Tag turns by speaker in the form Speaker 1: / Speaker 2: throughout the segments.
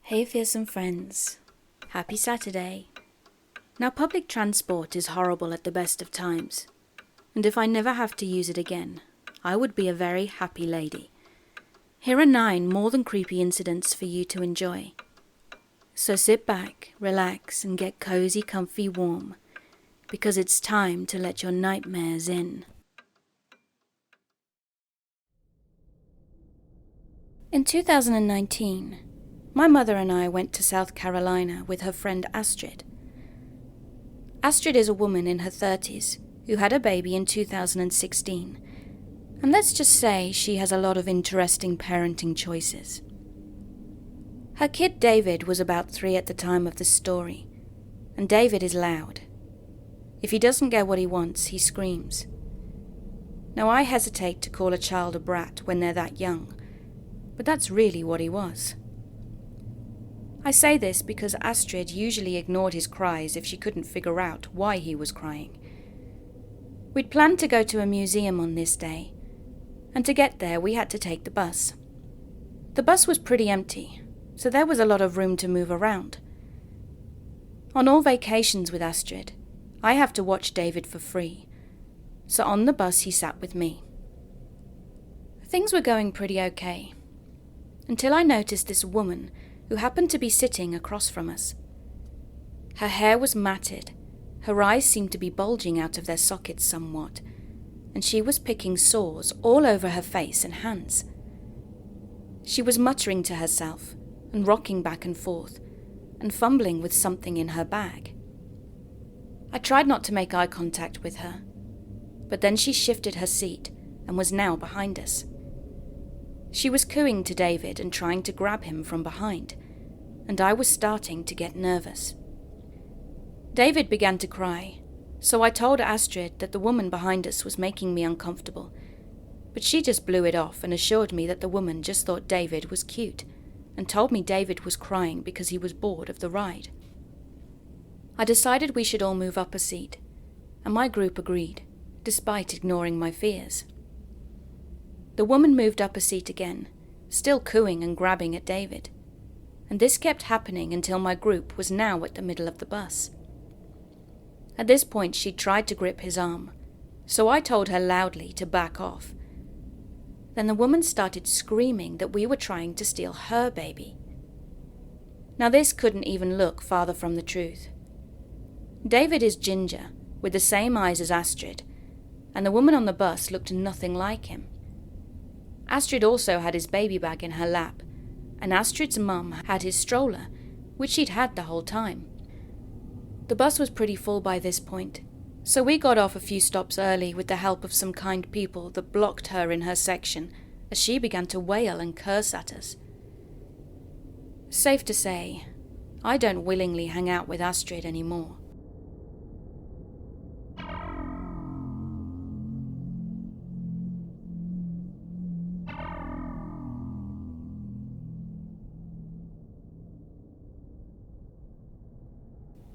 Speaker 1: Hey fearsome friends, happy Saturday. Now public transport is horrible at the best of times, and if I never have to use it again, I would be a very happy lady. Here are 9 more than creepy incidents for you to enjoy. So sit back, relax, and get cozy, comfy, warm, because it's time to let your nightmares in. In 2019, my mother and I went to South Carolina with her friend Astrid. Astrid is a woman in her 30s who had a baby in 2016, and let's just say she has a lot of interesting parenting choices. Her kid David was about 3 at the time of this story, and David is loud. If he doesn't get what he wants, he screams. Now I hesitate to call a child a brat when they're that young, but that's really what he was. I say this because Astrid usually ignored his cries if she couldn't figure out why he was crying. We'd planned to go to a museum on this day, and to get there we had to take the bus. The bus was pretty empty, so there was a lot of room to move around. On all vacations with Astrid, I have to watch David for free, so on the bus he sat with me. Things were going pretty okay, until I noticed this woman who happened to be sitting across from us. Her hair was matted, her eyes seemed to be bulging out of their sockets somewhat, and she was picking sores all over her face and hands. She was muttering to herself and rocking back and forth and fumbling with something in her bag. I tried not to make eye contact with her, but then she shifted her seat and was now behind us. She was cooing to David and trying to grab him from behind, and I was starting to get nervous. David began to cry, so I told Astrid that the woman behind us was making me uncomfortable, but she just blew it off and assured me that the woman just thought David was cute, and told me David was crying because he was bored of the ride. I decided we should all move up a seat, and my group agreed, despite ignoring my fears. The woman moved up a seat again, still cooing and grabbing at David, and this kept happening until my group was now at the middle of the bus. At this point she tried to grip his arm, so I told her loudly to back off. Then the woman started screaming that we were trying to steal her baby. Now this couldn't even look farther from the truth. David is ginger, with the same eyes as Astrid, and the woman on the bus looked nothing like him. Astrid also had his baby bag in her lap, and Astrid's mum had his stroller, which she'd had the whole time. The bus was pretty full by this point, so we got off a few stops early with the help of some kind people that blocked her in her section as she began to wail and curse at us. Safe to say, I don't willingly hang out with Astrid anymore.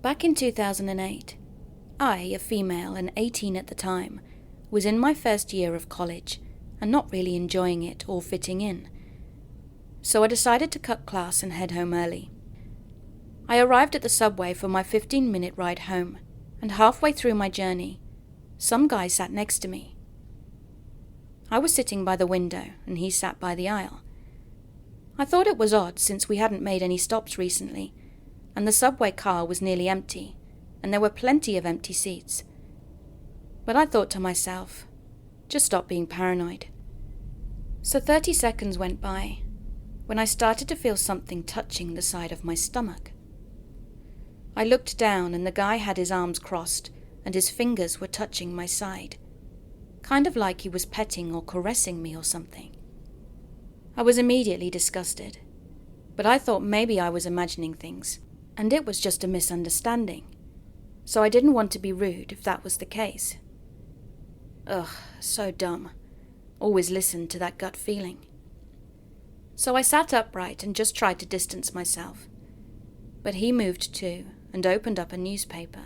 Speaker 1: Back in 2008, I, a female and 18 at the time, was in my first year of college and not really enjoying it or fitting in. So I decided to cut class and head home early. I arrived at the subway for my 15-minute ride home, and halfway through my journey, some guy sat next to me. I was sitting by the window and he sat by the aisle. I thought it was odd since we hadn't made any stops recently, and the subway car was nearly empty, and there were plenty of empty seats. But I thought to myself, just stop being paranoid. So 30 seconds went by, when I started to feel something touching the side of my stomach. I looked down and the guy had his arms crossed, and his fingers were touching my side, kind of like he was petting or caressing me or something. I was immediately disgusted, but I thought maybe I was imagining things, and it was just a misunderstanding, so I didn't want to be rude if that was the case. Ugh, so dumb. Always listened to that gut feeling. So I sat upright and just tried to distance myself, but he moved too and opened up a newspaper.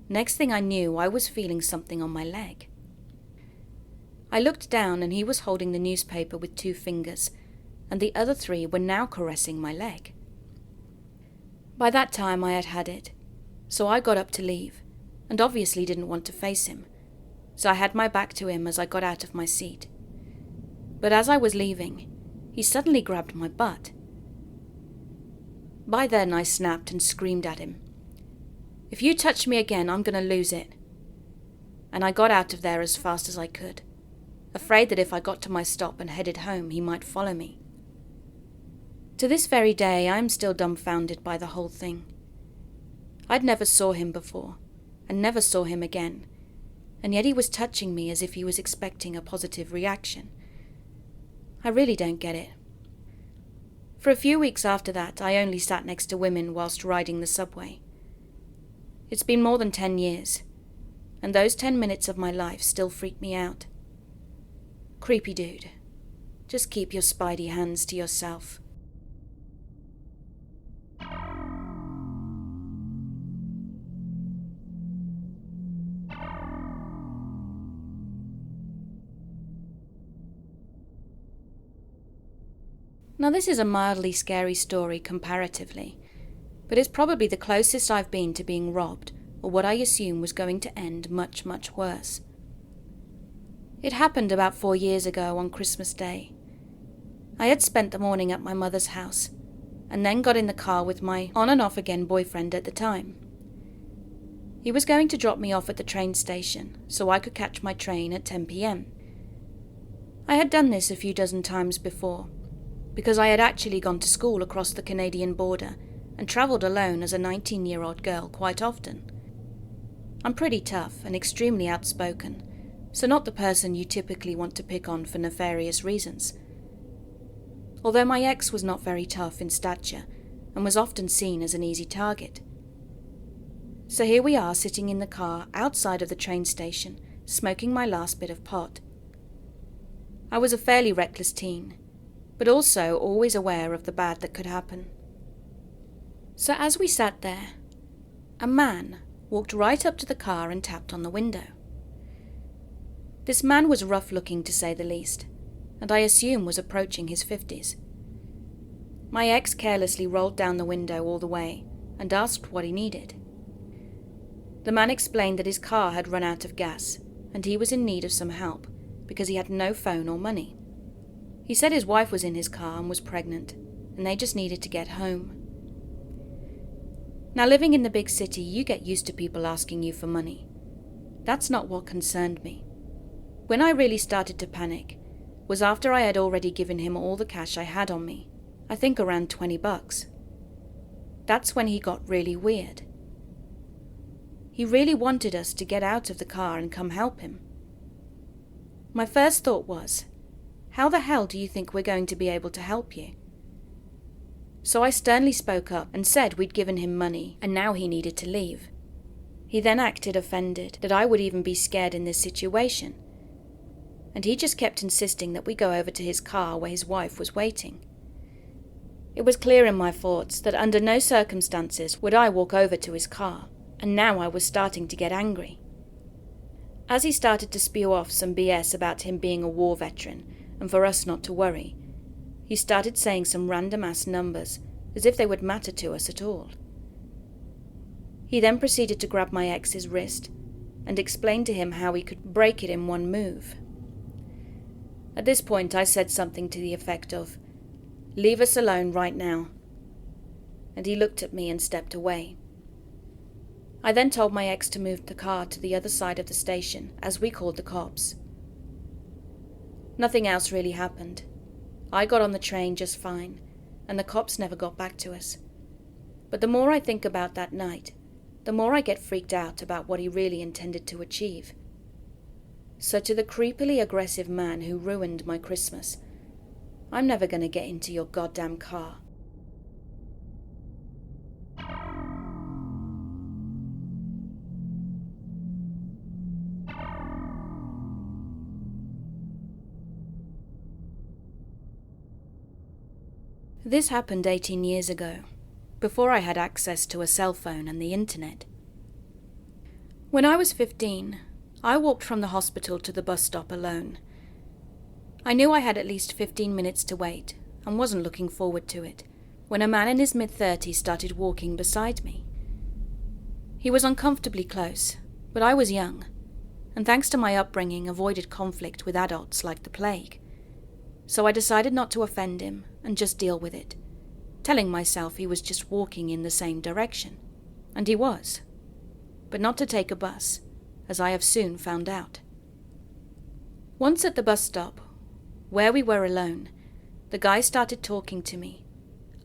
Speaker 1: Next thing I knew, I was feeling something on my leg. I looked down and he was holding the newspaper with 2 fingers, and the other 3 were now caressing my leg. By that time I had had it, so I got up to leave, and obviously didn't want to face him, so I had my back to him as I got out of my seat. But as I was leaving, he suddenly grabbed my butt. By then I snapped and screamed at him, "If you touch me again, I'm going to lose it." And I got out of there as fast as I could, afraid that if I got to my stop and headed home, he might follow me. To this very day, I am still dumbfounded by the whole thing. I'd never saw him before, and never saw him again, and yet he was touching me as if he was expecting a positive reaction. I really don't get it. For a few weeks after that, I only sat next to women whilst riding the subway. It's been more than 10 years, and those 10 minutes of my life still freak me out. Creepy dude, just keep your spidey hands to yourself. Now this is a mildly scary story comparatively, but it's probably the closest I've been to being robbed, or what I assume was going to end much, much worse. It happened about 4 years ago on Christmas Day. I had spent the morning at my mother's house, and then got in the car with my on-and-off-again boyfriend at the time. He was going to drop me off at the train station, so I could catch my train at 10 p.m. I had done this a few dozen times before, because I had actually gone to school across the Canadian border and travelled alone as a 19-year-old girl quite often. I'm pretty tough and extremely outspoken, so not the person you typically want to pick on for nefarious reasons. Although my ex was not very tough in stature and was often seen as an easy target. So here we are sitting in the car outside of the train station, smoking my last bit of pot. I was a fairly reckless teen, but also always aware of the bad that could happen. So as we sat there, a man walked right up to the car and tapped on the window. This man was rough-looking to say the least, and I assume was approaching his 50s. My ex carelessly rolled down the window all the way and asked what he needed. The man explained that his car had run out of gas and he was in need of some help because he had no phone or money. He said his wife was in his car and was pregnant, and they just needed to get home. Now, living in the big city, you get used to people asking you for money. That's not what concerned me. When I really started to panic was after I had already given him all the cash I had on me, I think around $20. That's when he got really weird. He really wanted us to get out of the car and come help him. My first thought was, how the hell do you think we're going to be able to help you? So I sternly spoke up and said we'd given him money and now he needed to leave. He then acted offended that I would even be scared in this situation, and he just kept insisting that we go over to his car where his wife was waiting. It was clear in my thoughts that under no circumstances would I walk over to his car, and now I was starting to get angry. As he started to spew off some BS about him being a war veteran and for us not to worry, he started saying some random-ass numbers as if they would matter to us at all. He then proceeded to grab my ex's wrist and explained to him how he could break it in one move. At this point I said something to the effect of, "Leave us alone right now," and he looked at me and stepped away. I then told my ex to move the car to the other side of the station as we called the cops. Nothing else really happened. I got on the train just fine, and the cops never got back to us. But the more I think about that night, the more I get freaked out about what he really intended to achieve. So to the creepily aggressive man who ruined my Christmas, I'm never going to get into your goddamn car. This happened 18 years ago, before I had access to a cell phone and the internet. When I was 15, I walked from the hospital to the bus stop alone. I knew I had at least 15 minutes to wait, and wasn't looking forward to it, when a man in his mid-30s started walking beside me. He was uncomfortably close, but I was young, and thanks to my upbringing avoided conflict with adults like the plague. So I decided not to offend him and just deal with it, telling myself he was just walking in the same direction. And he was. But not to take a bus, as I have soon found out. Once at the bus stop, where we were alone, the guy started talking to me,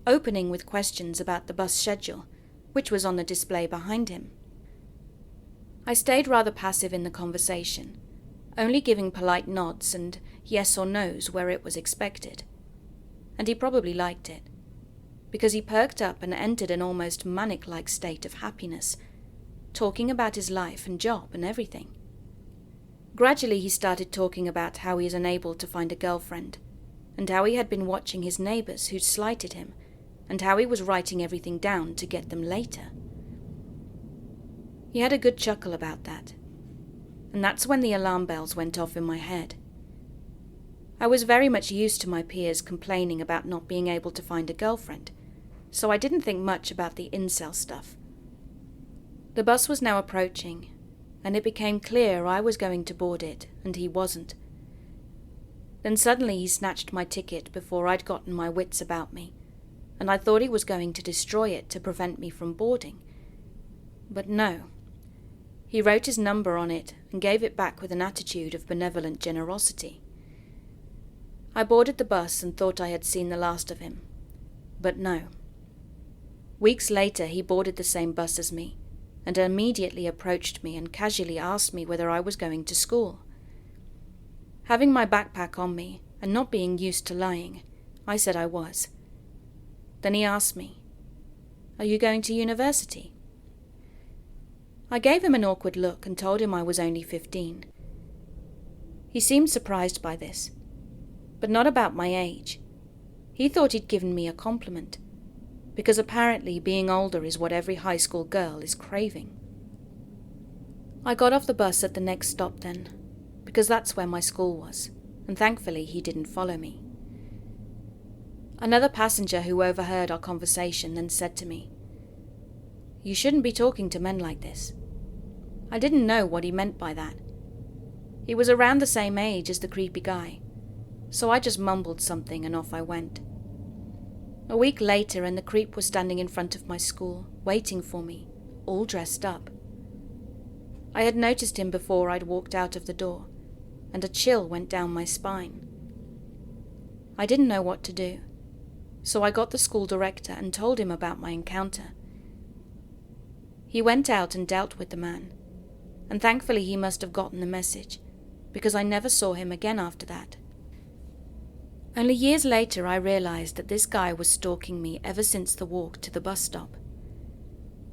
Speaker 1: opening with questions about the bus schedule, which was on the display behind him. I stayed rather passive in the conversation, only giving polite nods and yes or no's where it was expected. And he probably liked it, because he perked up and entered an almost manic-like state of happiness, talking about his life and job and everything. Gradually he started talking about how he is unable to find a girlfriend, and how he had been watching his neighbours who'd slighted him, and how he was writing everything down to get them later. He had a good chuckle about that, and that's when the alarm bells went off in my head. I was very much used to my peers complaining about not being able to find a girlfriend, so I didn't think much about the incel stuff. The bus was now approaching, and it became clear I was going to board it, and he wasn't. Then suddenly he snatched my ticket before I'd gotten my wits about me, and I thought he was going to destroy it to prevent me from boarding. But no. He wrote his number on it and gave it back with an attitude of benevolent generosity. I boarded the bus and thought I had seen the last of him. But no. Weeks later he boarded the same bus as me, and immediately approached me and casually asked me whether I was going to school. Having my backpack on me, and not being used to lying, I said I was. Then he asked me, "Are you going to university?" I gave him an awkward look and told him I was only 15. He seemed surprised by this, but not about my age. He thought he'd given me a compliment, because apparently being older is what every high school girl is craving. I got off the bus at the next stop then, because that's where my school was, and thankfully he didn't follow me. Another passenger who overheard our conversation then said to me, "You shouldn't be talking to men like this." I didn't know what he meant by that. He was around the same age as the creepy guy, so I just mumbled something and off I went. A week later, and the creep was standing in front of my school, waiting for me, all dressed up. I had noticed him before I'd walked out of the door, and a chill went down my spine. I didn't know what to do, so I got the school director and told him about my encounter. He went out and dealt with the man, and thankfully he must have gotten the message, because I never saw him again after that. Only years later I realized that this guy was stalking me ever since the walk to the bus stop.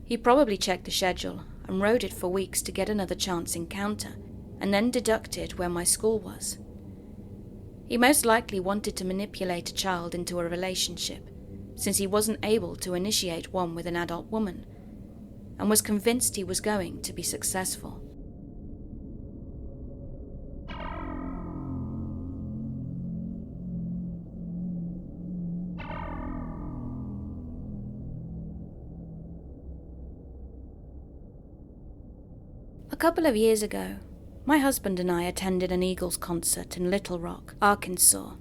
Speaker 1: He probably checked the schedule and rode it for weeks to get another chance encounter, and then deducted where my school was. He most likely wanted to manipulate a child into a relationship, since he wasn't able to initiate one with an adult woman, and was convinced he was going to be successful. A couple of years ago, my husband and I attended an Eagles concert in Little Rock, Arkansas.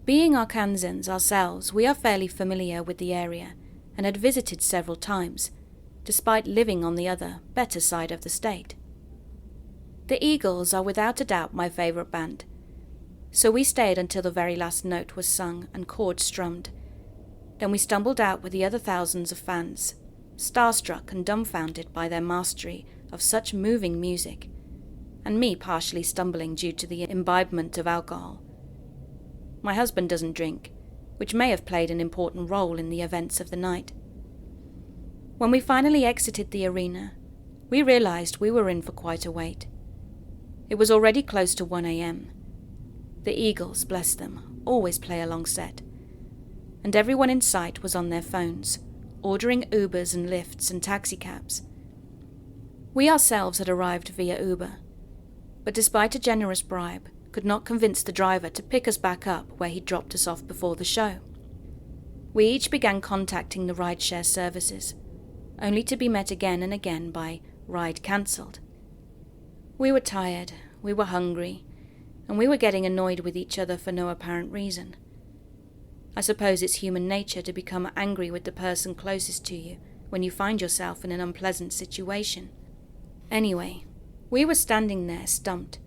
Speaker 1: Being Arkansans ourselves, we are fairly familiar with the area and had visited several times, despite living on the other, better side of the state. The Eagles are without a doubt my favourite band, so we stayed until the very last note was sung and chords strummed. Then we stumbled out with the other thousands of fans, starstruck and dumbfounded by their mastery of such moving music, and me partially stumbling due to the imbibement of alcohol. My husband doesn't drink, which may have played an important role in the events of the night. When we finally exited the arena, we realized we were in for quite a wait. It was already close to 1 a.m. The Eagles, bless them, always play a long set, and everyone in sight was on their phones, ordering Ubers and lifts and taxicabs. We ourselves had arrived via Uber, but despite a generous bribe, could not convince the driver to pick us back up where he dropped us off before the show. We each began contacting the rideshare services, only to be met again and again by ride cancelled. We were tired, we were hungry, and we were getting annoyed with each other for no apparent reason. I suppose it's human nature to become angry with the person closest to you when you find yourself in an unpleasant situation. Anyway, we were standing there stumped,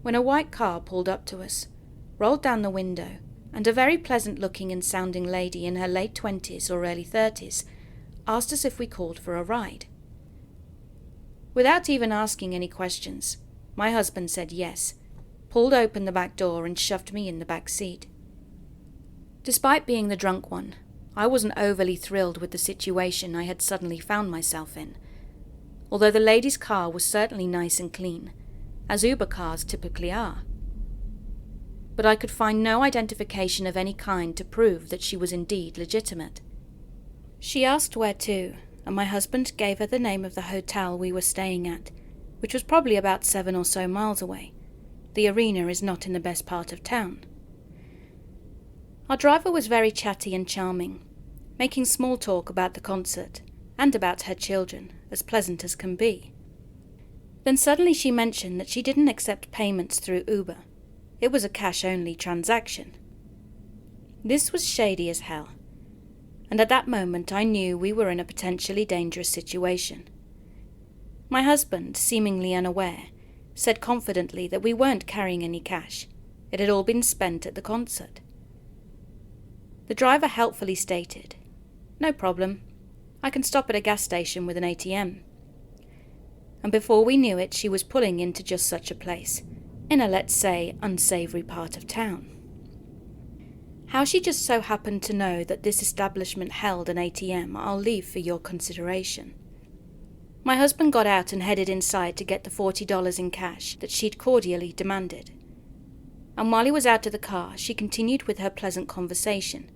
Speaker 1: when a white car pulled up to us, rolled down the window, and a very pleasant-looking and sounding lady in her late 20s or early 30s asked us if we called for a ride. Without even asking any questions, my husband said yes, pulled open the back door and shoved me in the back seat. Despite being the drunk one, I wasn't overly thrilled with the situation I had suddenly found myself in, although the lady's car was certainly nice and clean, as Uber cars typically are. But I could find no identification of any kind to prove that she was indeed legitimate. She asked where to, and my husband gave her the name of the hotel we were staying at, which was probably about 7 or so miles away. The arena is not in the best part of town. Our driver was very chatty and charming, making small talk about the concert and about her children, as pleasant as can be. Then suddenly she mentioned that she didn't accept payments through Uber. It was a cash-only transaction. This was shady as hell, and at that moment I knew we were in a potentially dangerous situation. My husband, seemingly unaware, said confidently that we weren't carrying any cash. It had all been spent at the concert. The driver helpfully stated, "No problem. I can stop at a gas station with an ATM." And before we knew it, she was pulling into just such a place, in a, let's say, unsavoury part of town. How she just so happened to know that this establishment held an ATM, I'll leave for your consideration. My husband got out and headed inside to get the $40 in cash that she'd cordially demanded. And while he was out of the car, she continued with her pleasant conversation,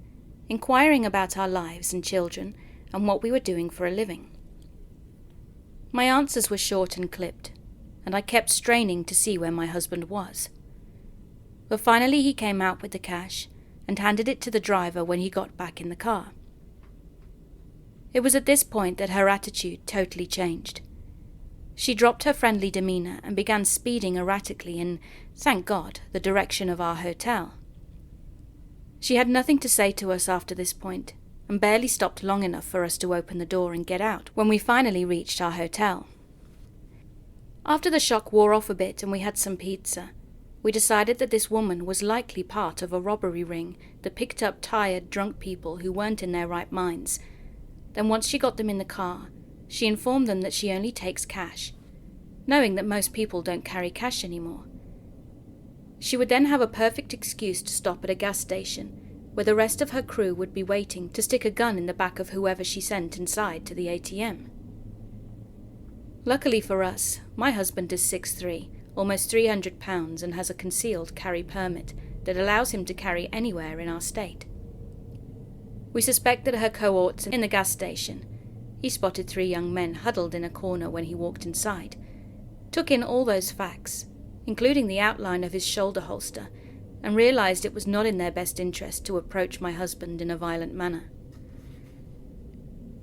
Speaker 1: inquiring about our lives and children and what we were doing for a living. My answers were short and clipped, and I kept straining to see where my husband was. But finally he came out with the cash and handed it to the driver when he got back in the car. It was at this point that her attitude totally changed. She dropped her friendly demeanour and began speeding erratically in, thank God, the direction of our hotel. She had nothing to say to us after this point, and barely stopped long enough for us to open the door and get out when we finally reached our hotel. After the shock wore off a bit and we had some pizza, we decided that this woman was likely part of a robbery ring that picked up tired, drunk people who weren't in their right minds. Then once she got them in the car, she informed them that she only takes cash, knowing that most people don't carry cash anymore. She would then have a perfect excuse to stop at a gas station, where the rest of her crew would be waiting to stick a gun in the back of whoever she sent inside to the ATM. Luckily for us, my husband is 6'3", almost 300 pounds, and has a concealed carry permit that allows him to carry anywhere in our state. We suspect that her cohorts in the gas station. He spotted 3 young men huddled in a corner when he walked inside, took in all those facts, including the outline of his shoulder holster, and realized it was not in their best interest to approach my husband in a violent manner.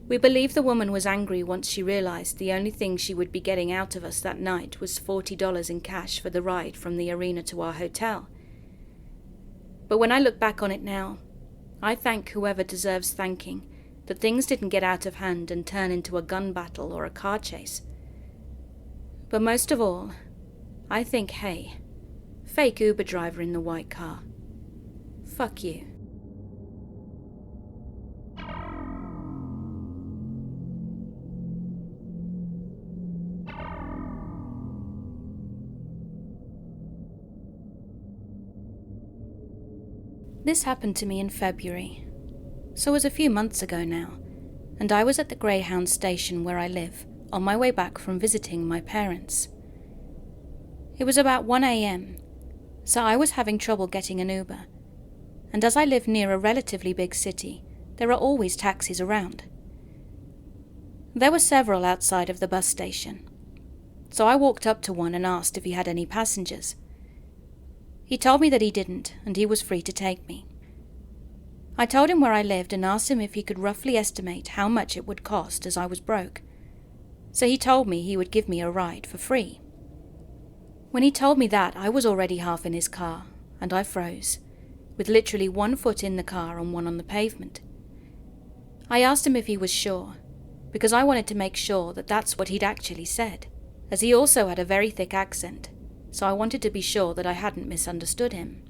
Speaker 1: We believe the woman was angry once she realized the only thing she would be getting out of us that night was $40 in cash for the ride from the arena to our hotel. But when I look back on it now, I thank whoever deserves thanking that things didn't get out of hand and turn into a gun battle or a car chase. But most of all, I think, hey, fake Uber driver in the white car, fuck you. This happened to me in February, so it was a few months ago now, and I was at the Greyhound station where I live, on my way back from visiting my parents. It was about 1 a.m, so I was having trouble getting an Uber, and as I live near a relatively big city, there are always taxis around. There were several outside of the bus station, so I walked up to one and asked if he had any passengers. He told me that he didn't, and he was free to take me. I told him where I lived and asked him if he could roughly estimate how much it would cost, as I was broke. So he told me he would give me a ride for free. When he told me that, I was already half in his car, and I froze, with literally one foot in the car and one on the pavement. I asked him if he was sure, because I wanted to make sure that that's what he'd actually said, as he also had a very thick accent, so I wanted to be sure that I hadn't misunderstood him.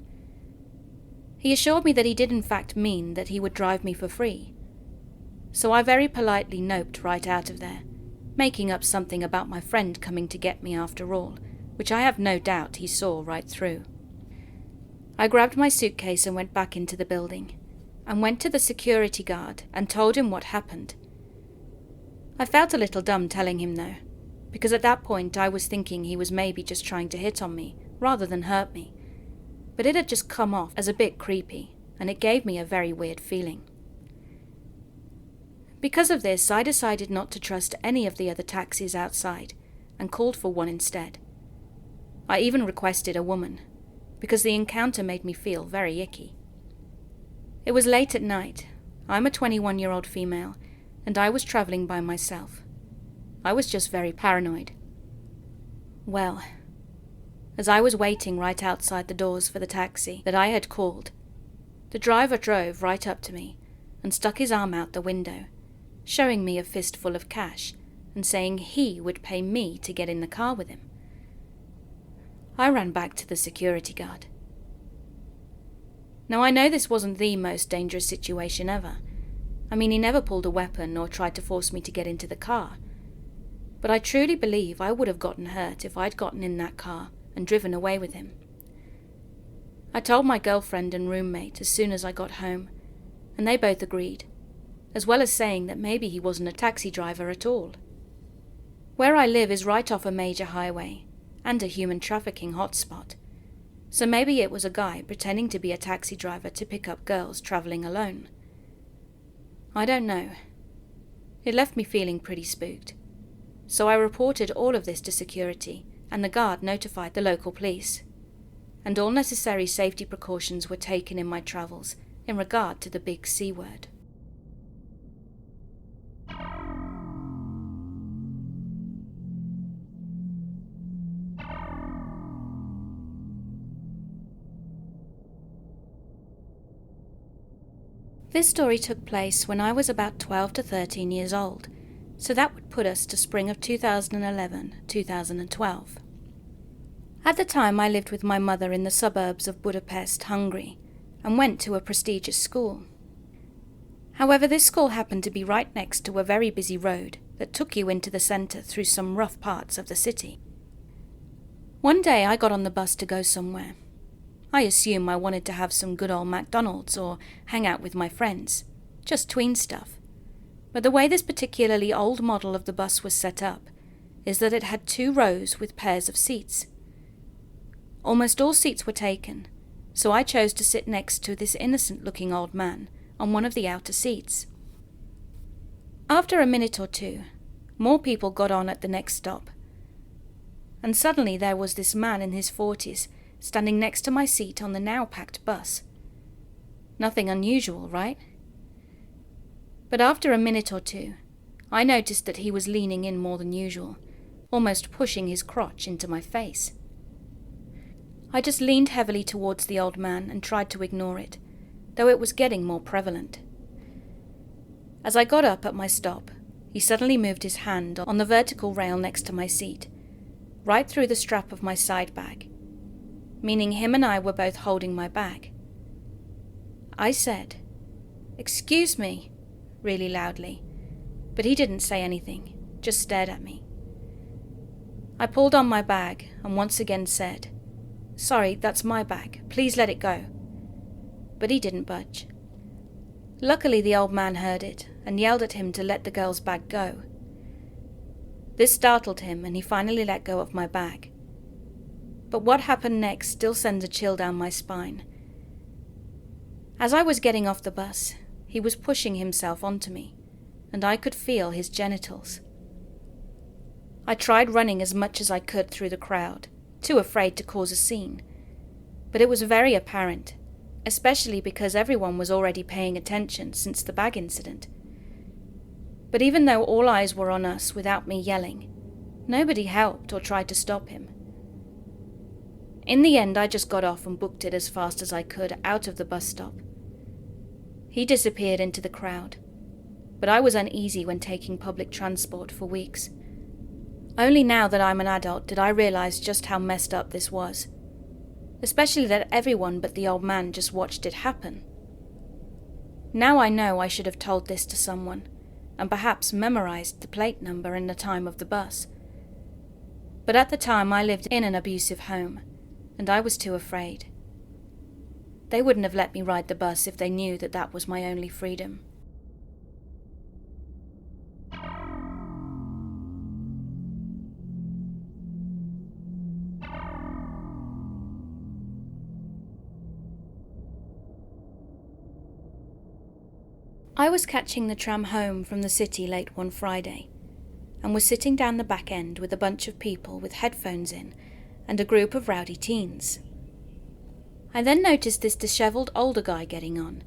Speaker 1: He assured me that he did in fact mean that he would drive me for free, so I very politely noped right out of there, making up something about my friend coming to get me after all, which I have no doubt he saw right through. I grabbed my suitcase and went back into the building, and went to the security guard and told him what happened. I felt a little dumb telling him though, because at that point I was thinking he was maybe just trying to hit on me rather than hurt me, but it had just come off as a bit creepy, and it gave me a very weird feeling. Because of this, I decided not to trust any of the other taxis outside and called for one instead. I even requested a woman, because the encounter made me feel very icky. It was late at night. I'm a 21-year-old female, and I was travelling by myself. I was just very paranoid. Well, as I was waiting right outside the doors for the taxi that I had called, the driver drove right up to me and stuck his arm out the window, showing me a fistful of cash and saying he would pay me to get in the car with him. I ran back to the security guard. Now I know this wasn't the most dangerous situation ever. I mean, he never pulled a weapon or tried to force me to get into the car. But I truly believe I would have gotten hurt if I'd gotten in that car and driven away with him. I told my girlfriend and roommate as soon as I got home, and they both agreed, as well as saying that maybe he wasn't a taxi driver at all. Where I live is right off a major highway and a human trafficking hotspot, so maybe it was a guy pretending to be a taxi driver to pick up girls travelling alone. I don't know. It left me feeling pretty spooked, so I reported all of this to security, and the guard notified the local police, and all necessary safety precautions were taken in my travels in regard to the big C word. This story took place when I was about 12 to 13 years old, so that would put us to spring of 2011-2012. At the time, I lived with my mother in the suburbs of Budapest, Hungary, and went to a prestigious school. However, this school happened to be right next to a very busy road that took you into the centre through some rough parts of the city. One day I got on the bus to go somewhere. I assume I wanted to have some good old McDonald's or hang out with my friends, just tween stuff. But the way this particularly old model of the bus was set up is that it had 2 rows with pairs of seats. Almost all seats were taken, so I chose to sit next to this innocent-looking old man on one of the outer seats. After a minute or two, more people got on at the next stop, and suddenly there was this man in his 40s standing next to my seat on the now packed bus. Nothing unusual, right? But after a minute or two, I noticed that he was leaning in more than usual, almost pushing his crotch into my face. I just leaned heavily towards the old man and tried to ignore it, though it was getting more prevalent. As I got up at my stop, he suddenly moved his hand on the vertical rail next to my seat, right through the strap of my side bag, meaning him and I were both holding my bag. I said, "Excuse me," really loudly, but he didn't say anything, just stared at me. I pulled on my bag and once again said, "Sorry, that's my bag, please let it go." But he didn't budge. Luckily the old man heard it and yelled at him to let the girl's bag go. This startled him and he finally let go of my bag. But what happened next still sends a chill down my spine. As I was getting off the bus, he was pushing himself onto me, and I could feel his genitals. I tried running as much as I could through the crowd, too afraid to cause a scene, But it was very apparent, especially because everyone was already paying attention since the bag incident. But even though all eyes were on us without me yelling, nobody helped or tried to stop him. In the end, I just got off and booked it as fast as I could out of the bus stop. He disappeared into the crowd, but I was uneasy when taking public transport for weeks. Only now that I'm an adult did I realize just how messed up this was, especially that everyone but the old man just watched it happen. Now I know I should have told this to someone, and perhaps memorized the plate number and the time of the bus. But at the time I lived in an abusive home, and I was too afraid. They wouldn't have let me ride the bus if they knew that that was my only freedom. I was catching the tram home from the city late one Friday, and was sitting down the back end with a bunch of people with headphones in and a group of rowdy teens. I then noticed this dishevelled older guy getting on,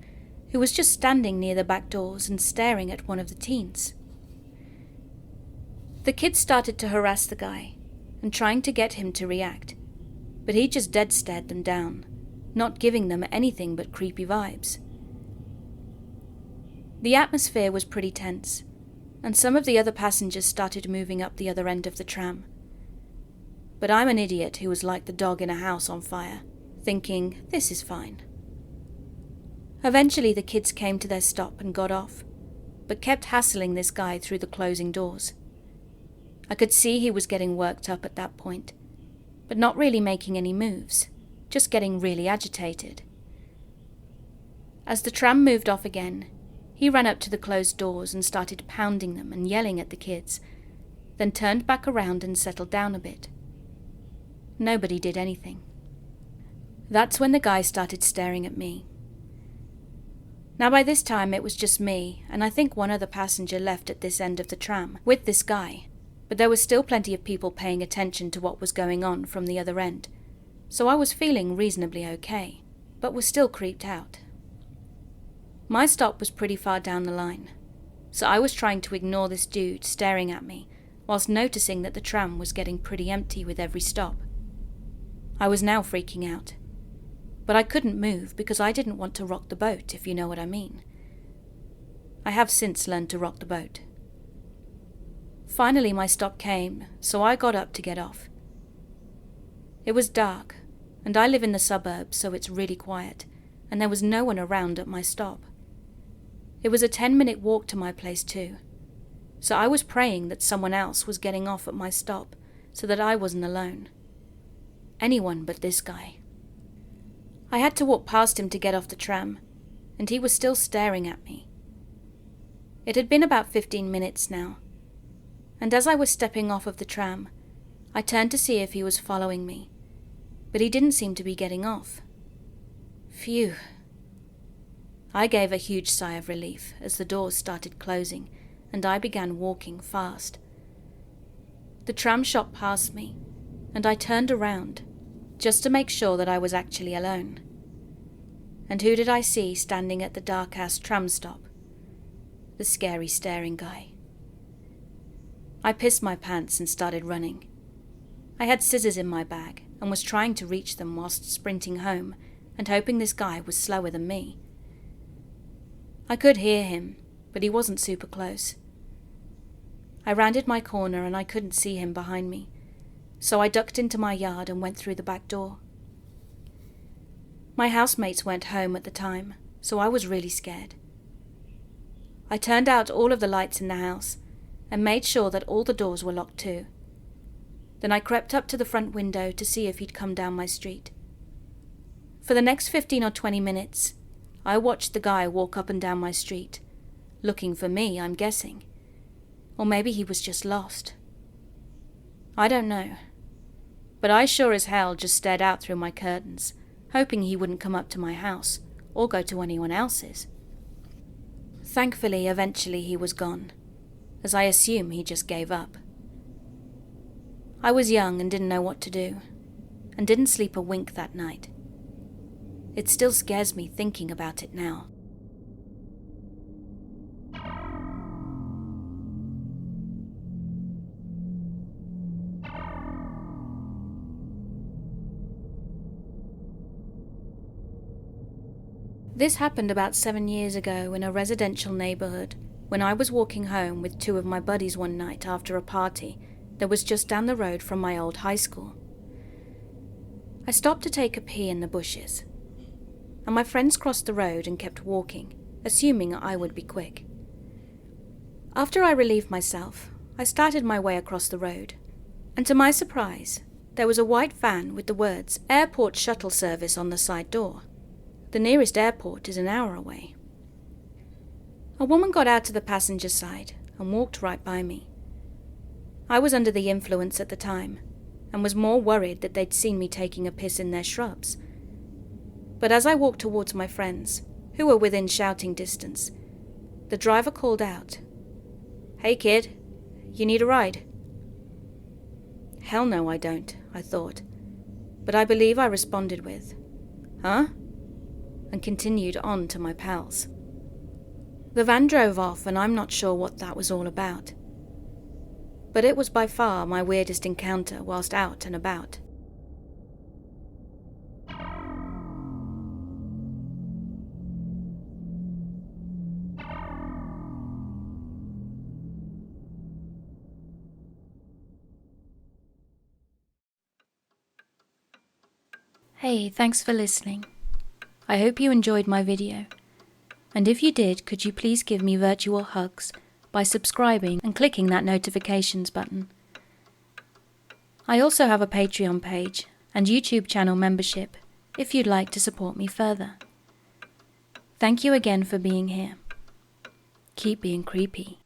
Speaker 1: who was just standing near the back doors and staring at one of the teens. The kids started to harass the guy and trying to get him to react, but he just dead stared them down, not giving them anything but creepy vibes. The atmosphere was pretty tense, and some of the other passengers started moving up the other end of the tram. But I'm an idiot who was like the dog in a house on fire, thinking, this is fine. Eventually the kids came to their stop and got off, but kept hassling this guy through the closing doors. I could see he was getting worked up at that point, but not really making any moves, just getting really agitated. As the tram moved off again, he ran up to the closed doors and started pounding them and yelling at the kids, then turned back around and settled down a bit. Nobody did anything. That's when the guy started staring at me. Now by this time it was just me, and I think one other passenger left at this end of the tram with this guy, but there was still plenty of people paying attention to what was going on from the other end, so I was feeling reasonably okay, but was still creeped out. My stop was pretty far down the line, so I was trying to ignore this dude staring at me, whilst noticing that the tram was getting pretty empty with every stop. I was now freaking out, but I couldn't move because I didn't want to rock the boat, if you know what I mean. I have since learned to rock the boat. Finally my stop came, so I got up to get off. It was dark, and I live in the suburbs, so it's really quiet, and there was no one around at my stop. It was a 10-minute walk to my place too, so I was praying that someone else was getting off at my stop so that I wasn't alone. Anyone but this guy. I had to walk past him to get off the tram, and he was still staring at me. It had been about 15 minutes now, and as I was stepping off of the tram, I turned to see if he was following me, but he didn't seem to be getting off. Phew. I gave a huge sigh of relief as the doors started closing and I began walking fast. The tram shot past me, and I turned around just to make sure that I was actually alone. And who did I see standing at the dark-ass tram stop? The scary staring guy. I pissed my pants and started running. I had scissors in my bag and was trying to reach them whilst sprinting home and hoping this guy was slower than me. I could hear him, but he wasn't super close. I rounded my corner and I couldn't see him behind me, so I ducked into my yard and went through the back door. My housemates weren't home at the time, so I was really scared. I turned out all of the lights in the house and made sure that all the doors were locked too. Then I crept up to the front window to see if he'd come down my street. For the next 15 or 20 minutes, I watched the guy walk up and down my street, looking for me, I'm guessing. Or maybe he was just lost. I don't know. But I sure as hell just stared out through my curtains, hoping he wouldn't come up to my house or go to anyone else's. Thankfully, eventually he was gone, as I assume he just gave up. I was young and didn't know what to do, and didn't sleep a wink that night, It still scares me thinking about it now. This happened about 7 years ago in a residential neighborhood when I was walking home with 2 of my buddies one night after a party that was just down the road from my old high school. I stopped to take a pee in the bushes, and my friends crossed the road and kept walking, assuming I would be quick. After I relieved myself, I started my way across the road, and to my surprise, there was a white van with the words "Airport Shuttle Service" on the side door. The nearest airport is an hour away. A woman got out to the passenger side and walked right by me. I was under the influence at the time, and was more worried that they'd seen me taking a piss in their shrubs. But as I walked towards my friends, who were within shouting distance, the driver called out, "Hey kid, you need a ride?" Hell no I don't, I thought, but I believe I responded with, "Huh?" and continued on to my pals. The van drove off and I'm not sure what that was all about. But it was by far my weirdest encounter whilst out and about. Hey, thanks for listening. I hope you enjoyed my video. And if you did, could you please give me virtual hugs by subscribing and clicking that notifications button. I also have a Patreon page and YouTube channel membership if you'd like to support me further. Thank you again for being here. Keep being creepy.